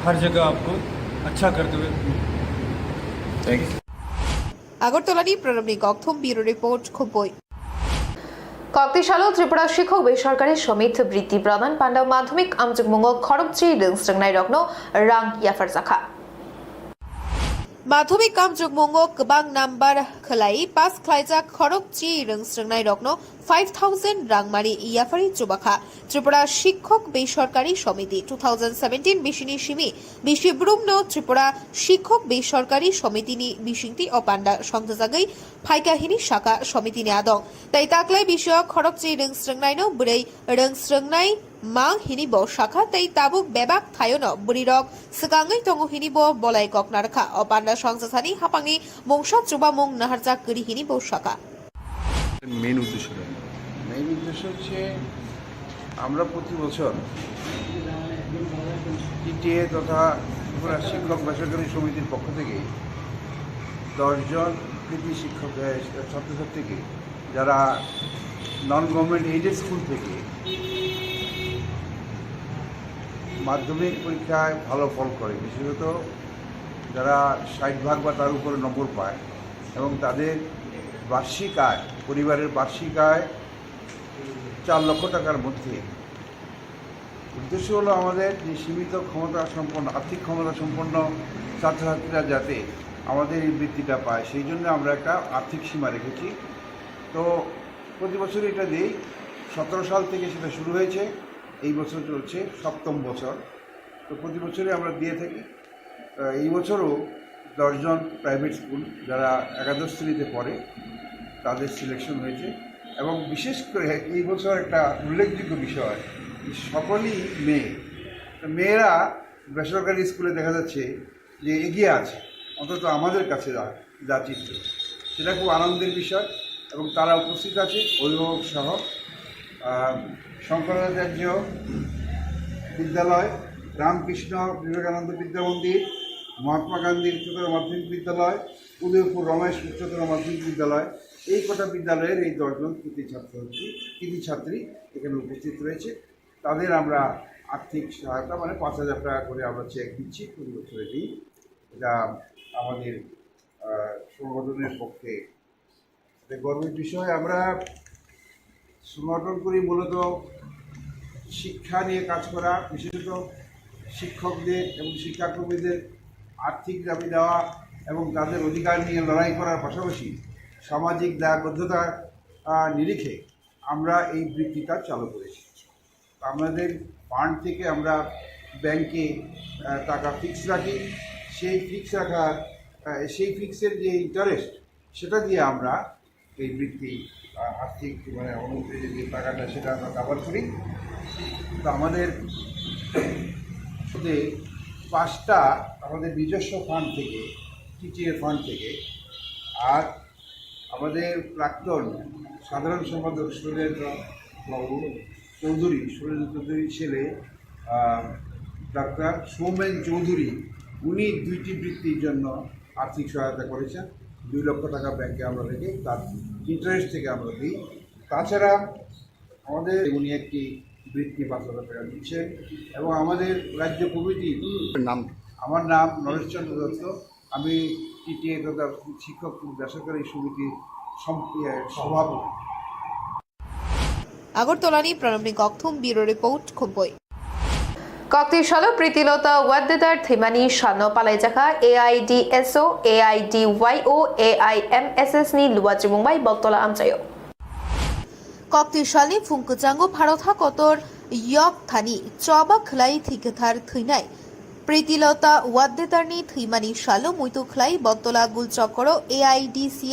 हर जगह आपको अच्छा करते हुए थैंक यू। আগরতলার প্রণবনী গৌতম ব্যুরো রিপোর্ট খুবই। কক্তিশাল ত্রিপুরা শিক্ষক বেসরকারি সমিতি বৃত্তি প্রদান পান্ডাও মাধ্যমিক আমজুগমুঙ্গ খড়গজি রিংস্টংনাই রগ্ন রাং ইয়াফারজাখা মাধ্যমিক আমজুগমুঙ্গ গোबां নাম্বার খলাই পাস খ্লাইজাক খড়গজি রিংস্টংনাই রগ্ন 5,000 রাংমারি ইয়াফারি চুবাখা ত্রিপুরা শিক্ষক বেসরকারি সমিতি 2017 বিশিনি সিমি বিশিব্রুমন ত্রিপুরা শিক্ষক বেসরকারি সমিতিনি বিশিংতি অপান্ডা সংজাজাগৈ ফাইকাহিনী শাখা সমিতিনি আদং তাই তাকলাই বিষয়ক খড়গজি রিংস্টংনাইনো বুড়ै রিংস্টংনাই मा हिनिबो शाखा तै ताबुक बेबाक थायोनो बुरिरक सकांगै तंगो हिनिबो बलाय ककनारखा अपान्डा संसासानि हापांनि मंसा चुबा मं नाहारजाक गरि हिनिबो शाखा মেন উদ্দেশ্য মেইন উদ্দেশ্য হচ্ছে আমরা প্রতি বছর টিটিএ তথা ত্রিপুরা শিক্ষক বেসরকারি সমিতির পক্ষ থেকে 10 জন কৃতি শিক্ষক ছাত্রছাত্রীকে যারা নন গভর্নমেন্ট এইডেড স্কুল থেকে মাধ্যমিক পরীক্ষায় ভালো ফল করে, বিশেষত যারা 60% বা তার উপরে নম্বর পায় এবং তাদের বার্ষিক আয়, পরিবারের বার্ষিক আয় 4 লক্ষ টাকার মধ্যে। উদ্দেশ্য হলো আমাদের যে সীমিত ক্ষমতা সম্পন্ন, আর্থিক ক্ষমতা সম্পন্ন ছাত্রছাত্রীরা যাতে আমাদের এই বৃত্তিটা পায়, সেই জন্য আমরা একটা আর্থিক সীমা রেখেছি। তো প্রতি বছরই এটা দিই। 17 সাল থেকে সেটা শুরু হয়েছে, এই বছর চলছে 7ম বছর। তো প্রতি বছরই আমরা দিয়ে থাকি। এই বছরও 10 জন প্রাইভেট স্কুল যারা একাদশ শ্রেণীতে পড়ে তাদের সিলেকশন হয়েছে এবং বিশেষ করে এই বছর একটা উল্লেখযোগ্য বিষয়, সকলেই মেয়ে। মেয়েরা বেসরকারি স্কুলে দেখা যাচ্ছে যে এগিয়ে আছে। অন্তত আমাদের কাছে যা চিত্র, সেটা খুব আনন্দের বিষয়। এবং তারা উপস্থিত আছে অভিভাবক সহ। শঙ্করাচার্য বিদ্যালয়, রামকৃষ্ণ বিবেকানন্দ বিদ্যা মন্দির, মহাত্মা গান্ধী উচ্চতর মাধ্যমিক বিদ্যালয়, উদয়পুর রমেশ উচ্চতর মাধ্যমিক বিদ্যালয়, এই কটা বিদ্যালয়ের এই 10 জন কৃতি ছাত্রী এখানে উপস্থিত রয়েছে। তাদের আমরা আর্থিক সহায়তা মানে 5,000 টাকা করে আমরা চেক দিচ্ছি প্রতি বছরে দিই। এটা আমাদের সংগঠনের পক্ষে গর্বের বিষয়। আমরা সংগঠন করি মূলত শিক্ষা নিয়ে কাজ করা, বিশেষত শিক্ষকদের এবং শিক্ষাকর্মীদের আর্থিক দাবি দেওয়া এবং তাদের অধিকার নিয়ে লড়াই করার পাশাপাশি সামাজিক দায়বদ্ধতার নিরিখে আমরা এই বৃত্তিটা চালু করেছি। আমাদের ফান্ড থেকে আমরা ব্যাংকে টাকা ফিক্স রাখি, সেই ফিক্সের যে ইন্টারেস্ট সেটা দিয়ে আমরা এই বৃত্তি আর্থিক মানে অনুমতি যে টাকাটা সেটা আমরা কাভার করি। তো আমাদের 5টা আমাদের নিজস্ব ফান্ড থেকে, টিটিএ ফান্ড থেকে, আর আমাদের প্রাক্তন সাধারণ সম্পাদক সুরেন্দ্র চৌধুরী ছেলে ডাক্তার সৌমেন চৌধুরী, উনি 2টি বৃত্তির জন্য আর্থিক সহায়তা করেছেন। 2 লক্ষ টাকা ব্যাংকে আমরা রেখে তার ইন্টারেস্ট থেকে আমরা দিই। তাছাড়া আমাদের উনি একটি বৃত্তি 5,000 টাকা দিচ্ছেন। এবং আমাদের রাজ্য কমিটির নাম, আমার নাম নরেশচন্দ্র দত্ত, আমি টিটিএ তথা শিক্ষক বেসরকারি সমিতির সভাপতি। আগরতলানি প্রণবনী ককথুম, ব্যুরো রিপোর্ট খুম্পই। কক্তিশাল প্রীতিলতা ওয়াদ্দেদার থিমানি শান পালাইজাখা AIDSO AIDYO AIMSS ni luwajimungbai boktala amchayo কক্তিশালনি ফুংকুচাঙ্গো ভারত কতর ইয়ক থানি চবা খলাই থিকেথার থৈনাই প্রীতিলতা ওয়াদ্দেদারনি থৈমানি শালো মুইতু খলাই বত্তলা গুলচক্র AIDCI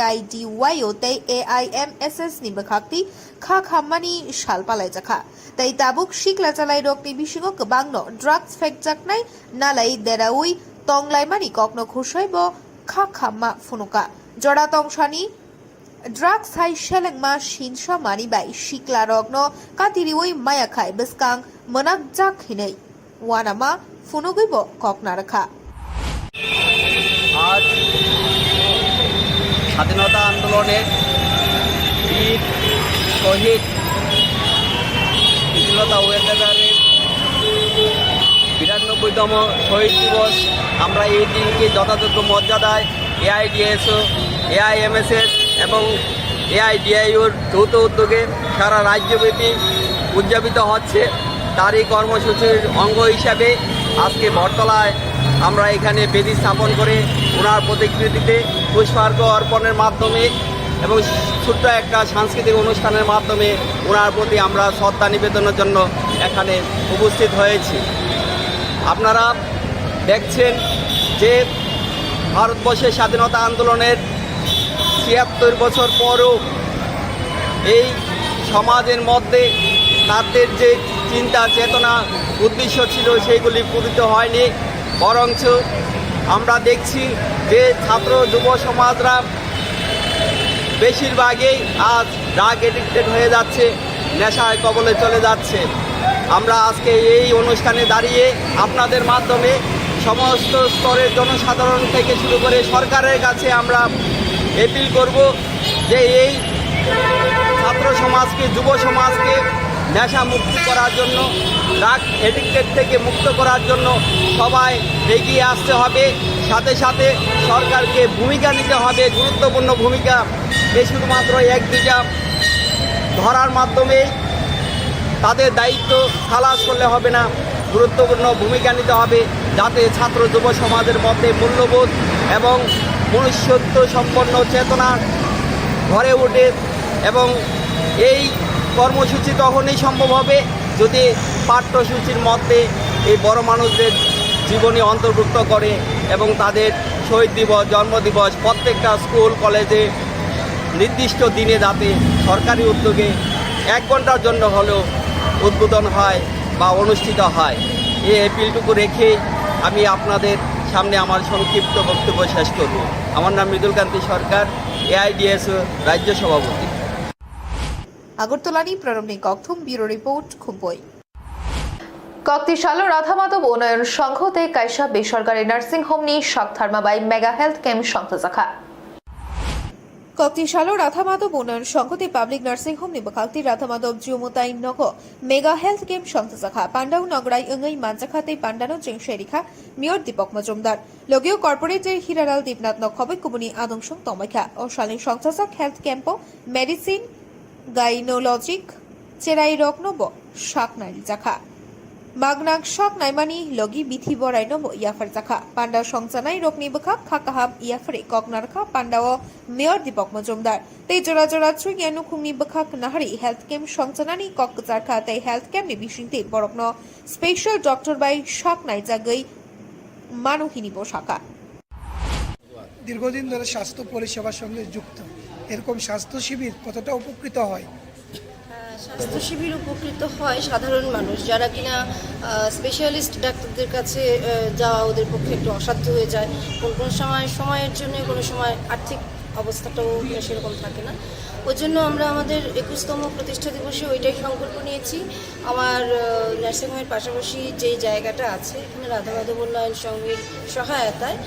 AIDYO তাই AIMSS ni bekhakti খা খাম্মানি শাল পালাইজাখা তাই তাবুক শিকলা চালাই রকনি বিশিং গোबांनो ड्राग्स फेकजाकनाय नालाय देराउइ तंगलायमानि ककनो खुसायब खा खाम्मा फुनुका जड़ा तंगसानि ड्राग्स हाय शेलेंगमा शिनसा मानिबाय शिकला रगनो कातिरिउइ मायाखाय बेसकां मोनाक जाखिनै वानामा फुनुगैब ककनारखा। आज স্বাধীনতা আন্দোলনের বীর শহীদ প্রীতিলতা ওয়াদ্দেদারের 92তম শহীদ দিবস। আমরা এই দিনকে যথাযোগ্য মর্যাদায় AIDSO AIMSS এবং AIDIOর যৌথ উদ্যোগে সারা রাজ্যব্যাপী উদযাপিত হচ্ছে। তারই কর্মসূচির অঙ্গ হিসাবে আজকে বটতলায় আমরা এখানে বেদি স্থাপন করে ওনার প্রতিকৃতিতে পুষ্পার্ঘ অর্পণের মাধ্যমে এবং ছোট্ট একটা সাংস্কৃতিক অনুষ্ঠানের মাধ্যমে ওনার প্রতি আমরা শ্রদ্ধা নিবেদনের জন্য এখানে উপস্থিত হয়েছি। আপনারা দেখছেন যে ভারতবর্ষের স্বাধীনতা আন্দোলনের ৭৬ বছর পরও এই সমাজের মধ্যে তাদের যে চিন্তা চেতনা উদ্দেশ্য ছিল সেইগুলি পূরিত হয়নি, বরঞ্চ আমরা দেখছি যে ছাত্র যুব সমাজরা বেশিরভাগই আজ ড্রাগ এডিক্টেড হয়ে যাচ্ছে, নেশায় কবলে চলে যাচ্ছে। আমরা আজকে এই অনুষ্ঠানে দাঁড়িয়ে আপনাদের মাধ্যমে সমস্ত স্তরের জনসাধারণ থেকে শুরু করে সরকারের কাছে আমরা অ্যাপিল করব যে এই ছাত্র সমাজকে, যুব সমাজকে নেশা মুক্তি করার জন্য, ড্রাগ এডিক্টেড থেকে মুক্ত করার জন্য সবাই এগিয়ে আসতে হবে। সাথে সাথে সরকারকে ভূমিকা নিতে হবে, গুরুত্বপূর্ণ ভূমিকা। এই শুধুমাত্র একদিকে ধরার মাধ্যমে তাদের দায়িত্ব খালাস করলে হবে না, গুরুত্বপূর্ণ ভূমিকা নিতে হবে যাতে ছাত্র যুব সমাজের মধ্যে মূল্যবোধ এবং মনুষ্যত্ব সম্পন্ন চেতনা গড়ে ওঠে। এবং এই কর্মসূচি তখনই সম্ভব হবে যদি পাঠ্যসূচির মধ্যে এই বড় মানুষদের জীবনী অন্তর্ভুক্ত করে এবং তাদের শহীদ দিবস, জন্মদিবস প্রত্যেকটা স্কুল কলেজে নির্দিষ্ট দিনে যাতে সরকারি উদ্যোগে 1 ঘন্টার জন্য হলেও উদ্বোধন হয় বা অনুষ্ঠিত হয়। এই অ্যাপিলটুকু রেখে আমি আপনাদের সামনে আমার সংক্ষিপ্ত বক্তব্য শেষ করব। আমার নাম মৃদুলকান্তি সরকার, এআইডিএসও রাজ্য সভাপতি। আগরতলানি প্রারম্ভিক কক্থম ব্যুরো রিপোর্ট খুবই কক্তিশাল রাধামাধব উন্নয়ন সংঘতে কাইসা বেসরকারি নার্সিং হোম নি শক থার্মাবাই মেগা হেলথ ক্যাম্প সংস্থা কক্তিশাল রাধামাধব উন্নয়ন সংঘতে পাবলিক নার্সিং হোম নিবখাক্তি রাধামাধব জিওমতাই নগ মেগা হেলথ ক্যাম্প সংস্থা পান্ডাও নগরাই ওঙ্গই মানজাখাতে পান্ডানো জেংশেরিখা মেয়র দীপক মজুমদার লগীয় কর্পোরেটের হিরালাল দেবনাথ নখবে কুবুনি আদংসং তমাইখা ও শালীন সংস্থা হেলথ ক্যাম্প মেডিসিন গাইনোলজিক চেরাই রকনব শাক নাইল জাখা মাগনাক শক নাইমানি লগি বিথি বরাই নব ইয়াফার জাখা পান্ডা সংচানাই রকনি বখা খাকাহাম ইয়াফারে ককনারখা পান্ডাও মেয়র দীপক মজুমদার তে জোড়া জোড়া ছুইয়ানু খুমনি বখা নাহারি হেলথ ক্যাম্প সংচানানি ককজারখা তাই হেলথ ক্যাম্প নি বিশিংতে বরকন স্পেশাল ডক্টর বাই শক নাইজাগৈ মানহিনী বসাকা দীর্ঘদিন ধরে স্বাস্থ্য পরিষেবার সঙ্গে যুক্ত এরকম স্বাস্থ্য শিবির কতটা উপকৃত হয়? স্বাস্থ্য শিবির উপকৃত হয় সাধারণ মানুষ যারা কিনা স্পেশালিস্ট ডাক্তারদের কাছে যাওয়া ওদের পক্ষে একটু অসাধ্য হয়ে যায়। কোন সময়ের জন্য কোনো সময় আর্থিক অবস্থাটাও সেরকম থাকে না। ওই জন্য আমরা আমাদের 21তম প্রতিষ্ঠা দিবসে ওইটাই সংকল্প নিয়েছি। আমার নার্সিংহোমের পাশাপাশি যেই জায়গাটা আছে এখানে রাধামাধব উন্নয়ন সংঘের সহায়তায়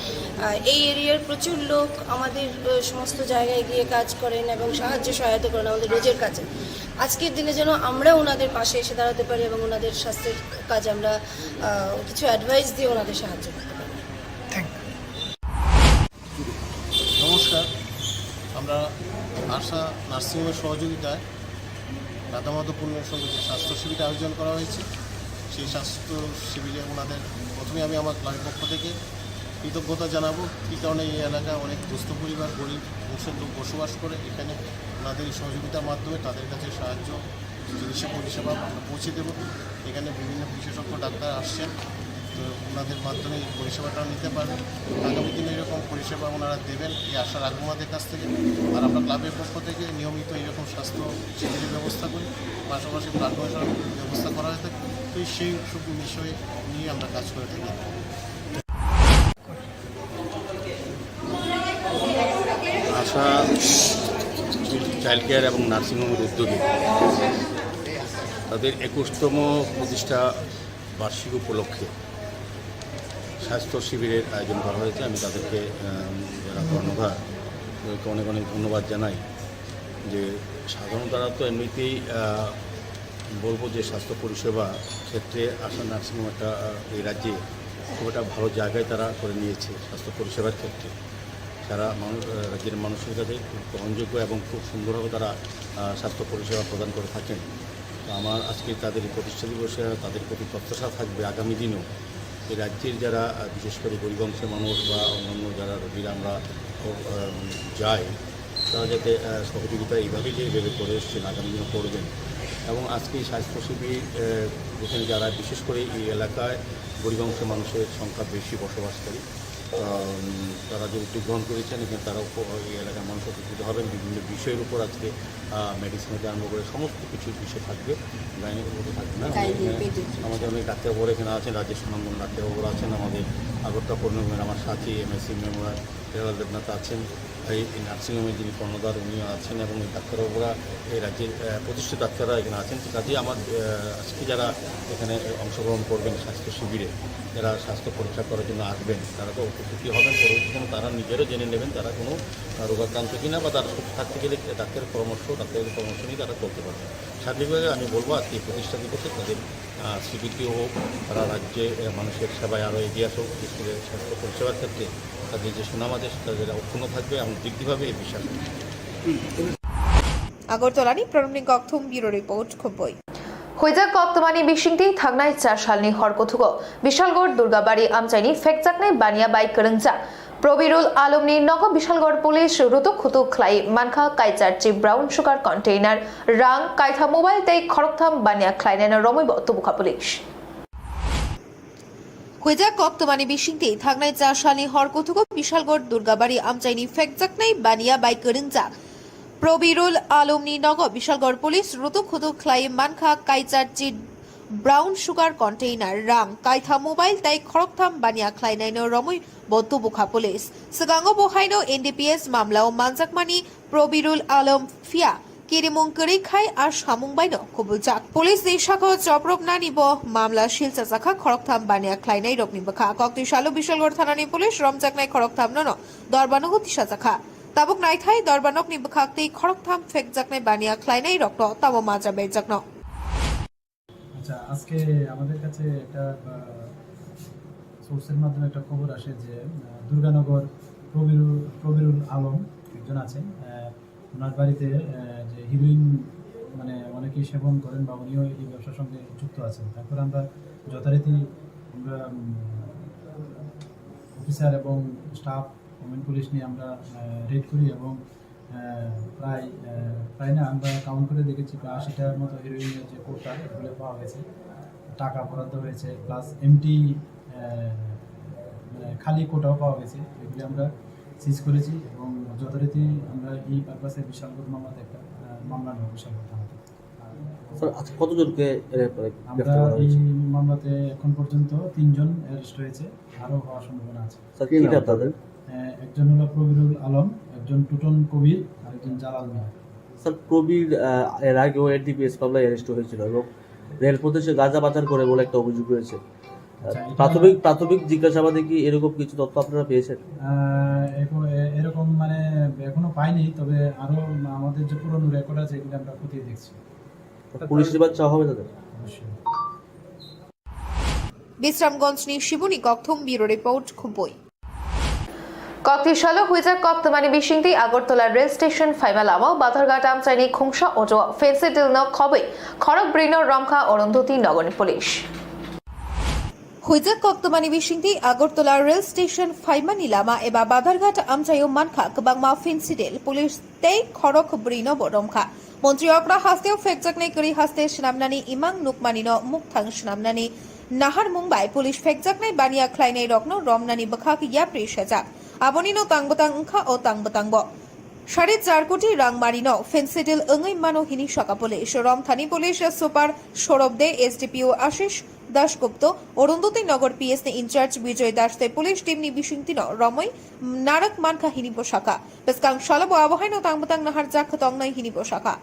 এই এরিয়ার প্রচুর লোক আমাদের সমস্ত জায়গায় গিয়ে কাজ করেন এবং সহায়তা করেন আমাদের রোজের কাজে। আজকের দিনে যেন আমরা ওনাদের পাশে এসে দাঁড়াতে পারি এবং ওনাদের স্বাস্থ্যের কাজে আমরা কিছু অ্যাডভাইস দিয়ে ওনাদের সাহায্য করতে পারি। নমস্কার, আমরা আশা নার্সিংহোমের সহযোগিতায় রাধামাধব উন্নয়ন সংঘে যে স্বাস্থ্য শিবির আয়োজন করা হয়েছে সেই স্বাস্থ্য শিবিরে ওনাদের প্রথমে আমি আমার ক্লাবের পক্ষ থেকে কৃতজ্ঞতা জানাবো। কী কারণে এই এলাকায় অনেক দুস্থ পরিবার গরিব অংশের লোক বসবাস করে, এখানে ওনাদের সহযোগিতার মাধ্যমে তাদের কাছে সাহায্য চিকিৎসা পরিষেবা পৌঁছে দেব। এখানে বিভিন্ন বিশেষজ্ঞ ডাক্তার আসছেন, তো ওনাদের মাধ্যমে এই পরিষেবাটা নিতে পারবেন। আগামী দিনে এরকম পরিষেবা ওনারা দেবেন এই আশা রাখবো আমাদের কাছ থেকে। আর আমরা ক্লাবের পক্ষ থেকে নিয়মিত এইরকম স্বাস্থ্য শিবিরের ব্যবস্থা করি, পাশাপাশি ব্লাড ডোনেশনের ব্যবস্থা করা হয়ে থাকে। তো সেই সব বিষয় নিয়ে আমরা কাজ করে থাকি। আশা চাইল্ড কেয়ার এবং নার্সিংহোমের উদ্যোগে তাদের 21তম প্রতিষ্ঠা বার্ষিক উপলক্ষে স্বাস্থ্য শিবিরের আয়োজন করা হয়েছে। আমি তাদেরকে যারা কর্ণধার তাদেরকে অনেক অনেক ধন্যবাদ জানাই। যে সাধারণ তারা তো এমনিতেই বলবো যে স্বাস্থ্য পরিষেবা ক্ষেত্রে আশা নার্সিংহোম একটা এই রাজ্যে খুব একটা ভালো জায়গায় তারা করে নিয়েছে স্বাস্থ্য পরিষেবার ক্ষেত্রে। সারা রাজ্যের মানুষের কাছে খুব গ্রহণযোগ্য এবং খুব সুন্দরভাবে তারা স্বাস্থ্য পরিষেবা প্রদান করে থাকেন। তো আমার আজকে তাদের এই প্রতিষ্ঠা দিবসে তাদের প্রতি প্রত্যাশা থাকবে আগামী দিনেও এই রাজ্যের যারা বিশেষ করে গরিব অংশের মানুষ বা অন্যান্য যারা রোগীরা আমরা যাই, তারা যাতে সহযোগিতা এইভাবেই যেভাবে করে এসছেন আগামী দিনে করবেন। এবং আজকে এই স্বাস্থ্য শিবির যেখানে যারা বিশেষ করে এই এলাকায় গরিব অংশের মানুষের সংখ্যা বেশি বসবাসকারী, তারা যে উদ্যোগ গ্রহণ করেছেন এখানে তারাও এই এলাকার মানুষ উপকৃত হবেন। বিভিন্ন বিষয়ের উপর আজকে মেডিসিন থেকে আরম্ভ করে সমস্ত কিছু বিষয় থাকবে, গাইনির উপরে থাকবে না। আমাদের অনেক ডাক্তারবাবুরা এখানে আছেন, রাজ্যের সুনামগণ ডাক্তারবাবুরা আছেন, আমাদের আগরতলা পূর্ণিমের আমার সাথী এমএসসি মেমোরিয়াল হিরালাল দেবনাথ আছেন, এই নার্সিংহোমের যিনি কর্ণধার উনিও আছেন এবং এই ডাক্তারবাবুরা এই রাজ্যের প্রতিষ্ঠিত ডাক্তাররা এখানে আছেন। কাজেই আমার আজকে যারা এখানে অংশগ্রহণ করবেন স্বাস্থ্য শিবিরে, যারা স্বাস্থ্য পরীক্ষা করার জন্য আসবেন, তারা তো উপকৃত হবেন। পরবর্তীতে তারা নিজেরও জেনে নেবেন তারা কোনো রোগাক্রান্ত কিনা বা তারা সুস্থ থাকতে গেলে ডাক্তারের পরামর্শ নিয়ে তারা করতে পারবেন। সার্বিকভাবে আমি বলবো আজকে এই প্রতিষ্ঠা দিবসে তাদের স্বীকৃতি হোক, তারা রাজ্যে মানুষের সেবায় আরও এগিয়ে আসুক, বিশেষ করে স্বাস্থ্য পরিষেবার ক্ষেত্রে তাদের যে সুনাম আছে সেটা যেটা অক্ষুণ্ণ থাকবে এবং দীর্ঘভাবে এই বিশ্বাস। আগরতলানি প্রারম্ভিক কক্থম ব্যুরো রিপোর্ট খুবই হইজাক কক্তমানি বিশিংটি থাকনাই 4 সালনি হরকথুক বিশালগড় দুর্গাবাড়ি আমচাইনি ফেকজাকনাই বানিয়া বাই করংজা প্রবীরুল আলমনি নগ বিশালগড় পুলিশ রুতুক খুতুক খ্লাই মানখা কাইচার চি ব্রাউন সুগার কন্টেইনার রাং কাইথা মোবাইল তেই খরকথাম বানিয়া খ্লাইনেন রমৈব তুবুখা পুলিশ হইজাক কক্তমানি বিশিংটি থাকনাই 4 সালনি হরকথুক বিশালগড় দুর্গাবাড়ি আমচাইনি ফেকজাকনাই বানিয়া বাই করংজা প্রবীরুল আলমনি নগ বিশালগড় পুলিশ রুতুক খুতুক খ্লাই মানখা কাইচার চি ব্রাউন সুগার কন্টেইনার রাং কাইথা মোবাইল তাই খরকথাম বানিয়া খ্লাইনাইনো রমৈ বদ্ধ বুখা পুলিশ সিগাঙ্গ বহাইনো এনডিপিএস মামলাও মানজাকমানি প্রবিরুল আলম ফিয়া কিরিমুং করিখাই আর সামুং বাইনো খুবুলজাক পুলিশ নিশাখো চপ্রক নানিব মামলা শিলচা জাখা খরকথাম বানিয়া খ্লাইনাই রকনি বখা কক্তি শালু বিশালগড় থানানি পুলিশ রমজাকনাই খরকথাম নন দরবানগো তিসা জাখা তাবুক নাইথাই দরবানক নি বখাকতি খরকথাম ফেক জাকনাই বানিয়া খ্লাইনাই রক্ত তাবো মাজা বে জাকন। আচ্ছা, আজকে আমাদের কাছে একটা সোর্সের মাধ্যমে একটা খবর আসে যে দুর্গানগর প্রবিরুল আলম একজন আছেন, ওনার বাড়িতে যে হিরোইন মানে অনেকেই সেবন করেন বা উনিও এই ব্যবসার সঙ্গে যুক্ত আছেন। তারপর আমরা যথারীতি আমরা অফিসার এবং স্টাফ ওমেন পুলিশ নিয়ে আমরা রেড করি এবং প্রায় না আমরা কাউন্ট করে দেখেছি 80টার মতো হিরোইনের যে কোটা এগুলো পাওয়া গেছে, টাকা বরাদ্দ হয়েছে, প্লাস এমটি মানে খালি কোটাও পাওয়া গেছে। এগুলি আমরা সিজ করেছি এবং যথারীতি আমরা এই পারপাসে বিশালগড় মামলাতে একটা মামলা নেব বিশালগড় থানাতে। কতজনকে আমরা এই মামলাতে এখন পর্যন্ত 3 জন অ্যারেস্ট হয়েছে, আরও হওয়ার সম্ভাবনা আছে। একজন হলো প্রবিরুল আলম, একজন টুটন কবির আর একজন জালাল মিয়া। স্যার, প্রবীর এর আগেও এনডিপিএস মামলায় অ্যারেস্ট হয়েছিল এবং রেলপথে সে গাঁজা পাচার করে বলে একটা অভিযোগ রয়েছে। প্রাথমিক জিজ্ঞাসাবাদে কি এরকম কিছু তথ্য আপনারা পেয়েছেন? এরকম মানে এখনো পাইনি, তবে আরো আমাদের যে পুরনো রেকর্ড আছে এগুলো আমরা খতিয়ে দেখছি। পুলিশ রিমান্ড চাওয়া হবে তাদের? অবশ্যই। বিশ্রামগঞ্জ নি শিবুনি কক্থম ব্যুরো রিপোর্ট খুবই কক্তিশাল হুইজাক কক্তমানি বিশিংতি আগরতলা রেল স্টেশন ফাইমালামা বাধারঘাট আমচাইনি খুংসা ওজো ফেন্সিডিল ন খবে খড়ক ব্রিন রমখা অরুন্ধতী নগরী পুলিশ হুইজাক কক্তমানি বিশিংতি আগরতলা রেল স্টেশন ফাইমানি লামা এবা বাধারঘাট আমচাইও মানখা কবাংমা ফেন্সিডিল পুলিশ তেই খড়ক ব্রিন রমখা মন্ত্রী অকরা হাস্তেও ফেকজাকনাই করি হাস্তে সিনামনানি ইমাং নুকমানিনো মুখথাং সিনামনানি নাহার মুম্বাই পুলিশ ফেকজাকনাই বানিয়া খ্লাইনাই রকনো রমনানি বখাক ইয়াপ্রি সেজাক আবনিনো তাংবতাং উংখা ও তাংবতাংব 4.5 কোটি রাংমারিনো ফেন্সিডিল ওঙৈ মানো হিনি সকা পুলিশ রমথানি পুলিশ সুপার সৌরভ দে এসডিপিও আশিস দাসগুপ্ত অরুন্ধতী নগর পিএসনি ইনচার্জ বিজয় দাসতে পুলিশ টিমনি বিশিংতিনো রমৈ নারক মানখা হিনি পোশাকা পেসকাং শালব আবহাইনো তাংবতাং নাহার জাখ তংনাই হিনি পোশাকা।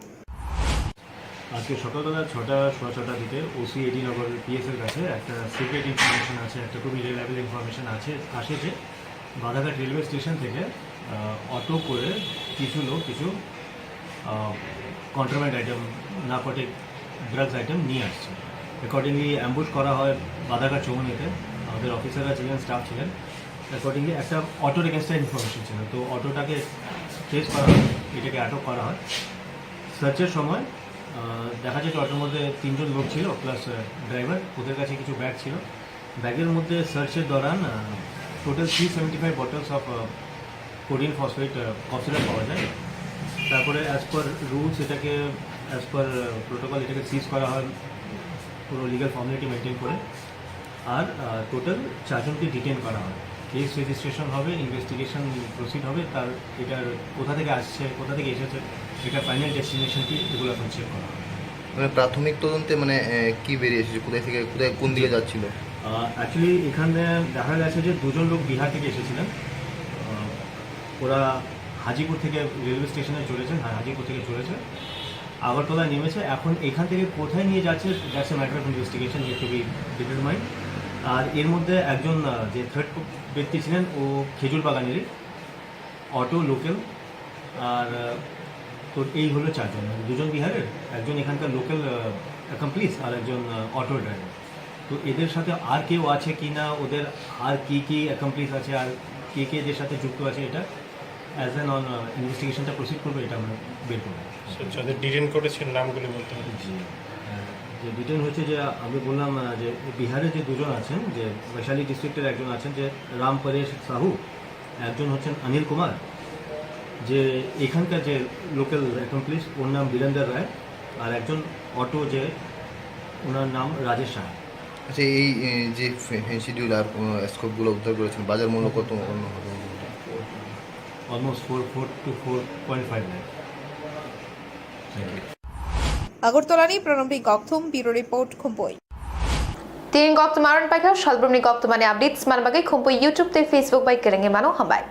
আজকে সকালবেলা 6:15 দিকে ওসি এডি নগর পিএসের কাছে একটা সিক্রেট ইনফরমেশন আছে, একটা খুবই রিলায়েবল ইনফরমেশন আসে যে বাধাঘাট রেলওয়ে স্টেশন থেকে অটো করে কিছু লোক কিছু contraband item narcotic drugs item নিয়ে আসছে। অ্যাকর্ডিংলি অ্যাম্বুশ করা হয় বাধাঘাট চৌমুনিতে, আমাদের অফিসাররা ছিলেন, স্টাফ ছিলেন। অ্যাকর্ডিংলি একটা অটোর এগেনস্টে ইনফরমেশন ছিল, তো অটোটাকে ট্রেস করা হয়, এটাকে আটক করা হয়। সার্চের সময় দেখা যায় যে অটোর মধ্যে 3 জন লোক ছিল প্লাস ড্রাইভার, ওদের কাছে কিছু ব্যাগ ছিল। ব্যাগের মধ্যে সার্চের দৌরান total 375 bottles of codeine phosphate cough syrup পাওয়া যায়। তারপরে অ্যাজ পার রুলস এটাকে অ্যাজ পার প্রোটোকল এটাকে সিজ করা হয় পুরো লিগাল ফর্মালিটি মেনটেন করে, আর টোটাল 4 জনকে ডিটেন করা হয়। কেস রেজিস্ট্রেশন হবে, ইনভেস্টিগেশন প্রসিড হবে, তার এটার কোথা থেকে আসছে, কোথা থেকে এসেছে, এটা ফাইনাল ডেস্টিনেশন কি, এগুলো এখন চেক করা হয়। মানে প্রাথমিক তদন্তে মানে কি বেরিয়ে এসেছে, কোথায় থেকে কোথায় কোন দিকে যাচ্ছিল? অ্যাকচুয়ালি এখানে দেখা গেছে যে 2 জন লোক বিহার থেকে এসেছিলেন, ওরা হাজিপুর থেকে রেলওয়ে স্টেশনে চলেছেন, হাজিপুর থেকে চলেছে, আগরতলায় নেমেছে। এখন এখান থেকে কোথায় নিয়ে যাচ্ছে that's a matter of investigation, it to be determined. আর এর মধ্যে একজন যে থার্ড ব্যক্তি ছিলেন ও খেজুর বাগানেরই, অটো লোকাল, আর তো এই হলো 4 জন, 2 জন বিহারের, একজন এখানকার লোকাল অ্যাকমপ্লিস আর একজন অটো ড্রাইভার। তো এদের সাথে আর কেউ আছে কি না, ওদের আর কি অ্যাকমপ্লিস আছে, আর কে এদের সাথে যুক্ত আছে, এটা অ্যাজ অ্যান অন ইনভেস্টিগেশনটা প্রসিড করবো, এটা আমরা বের করবো। যাদের ডিটেন করেছেন নামগুলি বলতে হবে। যে ডিটেন হচ্ছে যে আমি বললাম যে বিহারে যে 2 জন আছেন, যে বৈশালী ডিস্ট্রিক্টের একজন আছেন যে রাম পরেশ সাহু, একজন হচ্ছেন অনিল কুমার, যে এখানকার যে লোকাল অ্যাকমপ্লিস ওর নাম বীরেন্দর রায়, আর একজন অটো যে ওনার নাম রাজেশ শাহ। আচ্ছা, এই যে ফেন্সিডিল আর স্কোপগুলো উদ্ধার করেছেন, বাজার মূল্য কত হবে? Almost 4 to 4.5 lakh. আগরতলা নি প্রণবী কক্থম ব্যুরো রিপোর্ট খুবই। Tin kok tumaron pa ka shalbrum ni kok tumani updates man bagay kumpo YouTube te Facebook by kerenge mano hambay.